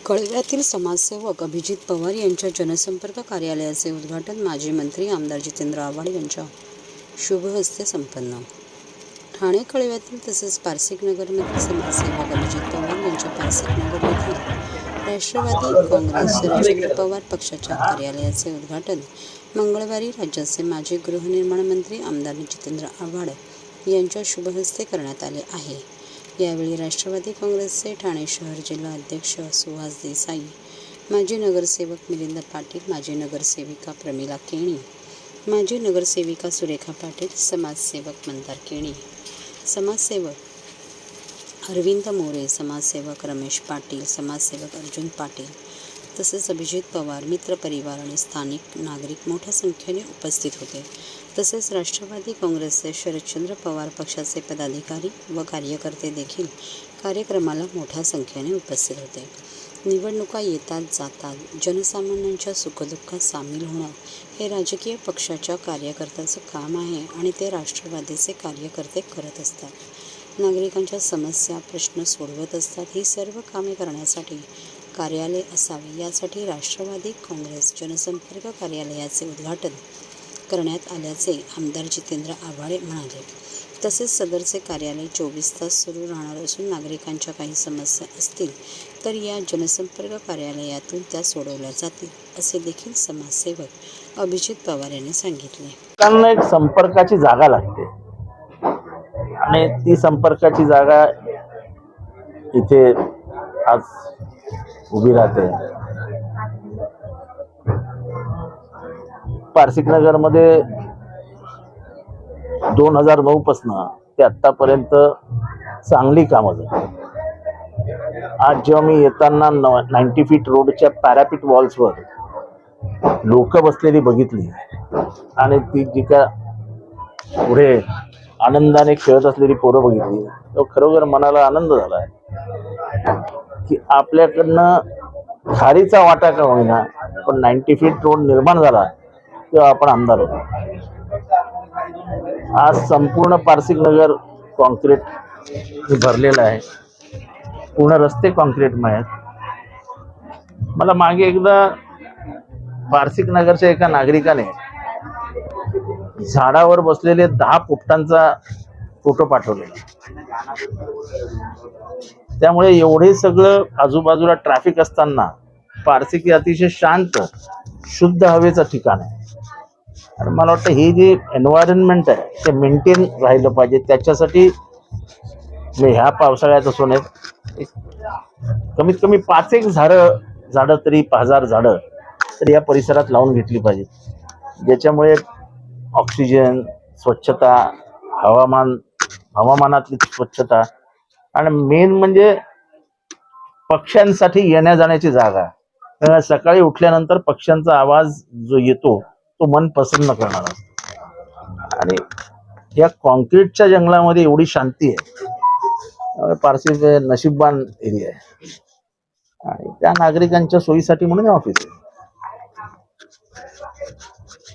कळव्यातील समाजसेवक अभिजित पवार यांच्या जनसंपर्क कार्यालयाचे उद्घाटन माजी मंत्री आमदार जितेंद्र आव्हाड यांच्या शुभहस्ते संपन्न. ठाणे कळव्यातील तसेच पारसिकनगरमधील समाजसेवक अभिजित पवार यांच्या पारसिकनगर येथील राष्ट्रवादी काँग्रेस शरदचंद्र पवार पक्षाच्या कार्यालयाचे उद्घाटन मंगळवारी राज्याचे माजी गृहनिर्माण मंत्री आमदार जितेंद्र आव्हाड यांच्या शुभहस्ते करण्यात आले आहे. यावेळी राष्ट्रवादी काँग्रेसचे ठाणे शहर जिल्हा अध्यक्ष सुहास देसाई, माजी नगरसेवक मिलिंद पाटील, माजी नगरसेविका प्रमिला केणी, माजी नगरसेविका सुरेखा पाटील, समाजसेवक मंदार केणी, समाजसेवक अरविंद मोरे, समाजसेवक रमेश पाटील, समाजसेवक अर्जुन पाटील तसेच अभिजित पवार मित्रपरिवार आणि स्थानिक नागरिक मोठ्या संख्येने उपस्थित होते. तसेच राष्ट्रवादी काँग्रेसचे शरदचंद्र पवार पक्षाचे पदाधिकारी व कार्यकर्ते देखील कार्यक्रमाला मोठ्या संख्येने उपस्थित होते. निवडणुका येतात जातात, जनसामान्यांच्या सुखदुःखात सामील होणं हे राजकीय पक्षाच्या कार्यकर्त्याचं काम आहे आणि ते राष्ट्रवादीचे कार्यकर्ते करत असतात. नागरिकांच्या समस्या प्रश्न सोडवत असतात. ही सर्व कामे करण्यासाठी कार्यालय असावे यासाठी राष्ट्रवादी काँग्रेस जनसंपर्क कार्यालयाचे उद्घाटन करण्यात आल्याचे आमदार जितेंद्र आव्हाड म्हणाले. तसेच सदरचे कार्यालय 24 तास सुरू राहणार असून नागरिकांच्या काही समस्या असतील तर या जनसंपर्क कार्यालयातून त्या सोडवल्या जातील असे देखील समाजसेवक अभिजित पवार यांनी सांगितले. त्यांना एक संपर्काची जागा लागते आणि ती संपर्काची जागा इथे आज उभी राहते. पारसिकनगरमध्ये 2009 पासून ते आतापर्यंत चांगली कामं झाली. आज जेव्हा मी येताना 90 फीट रोडच्या पॅरापिट वॉल्सवर लोक बसलेली बघितली आणि ती जी का पुढे आनंदाने खेळत असलेली पोरं बघितली तर खरोखर मनाला आनंद झाला की आपल्याकडनं खारीचा वाटा का होईना पण 90 फीट रोड निर्माण झाला तेव्हा आपण आमदार होतो. आज संपूर्ण पारसिकनगर कॉन्क्रीट भरलेलं आहे. पूर्ण रस्ते कॉन्क्रीटमय आहेत. मला मागे एकदा पारसिकनगरच्या एका नागरिकाने झाडावर बसलेले 10 पोपटांचा फोटो पाठवलेला. त्यामुळे एवढे सगळं आजूबाजूला ट्रॅफिक असताना पारसिक हे अतिशय शांत शुद्ध हवेचं ठिकाण आहे आणि मला वाटतं ही जी एन्व्हायरमेंट आहे ते मेंटेन राहिलं पाहिजे. त्याच्यासाठी मी ह्या पावसाळ्यात असून एक कमीत कमी 5 झाडं तरी 1000 झाडं तरी या परिसरात लावून घेतली पाहिजे, ज्याच्यामुळे ऑक्सिजन, स्वच्छता, हवामानातली स्वच्छता आणि मेन म्हणजे पक्ष्यांसाठी येण्या जाण्याची जागा. सकाळी उठल्यानंतर पक्ष्यांचा आवाज जो येतो तो मन प्रसन्न करणारा असतो आणि या कॉन्क्रीटच्या जंगलामध्ये एवढी शांती आहे. पारसी नशीबवान एरिया आहे आणि त्या नागरिकांच्या सोयीसाठी म्हणून ऑफिस आहे.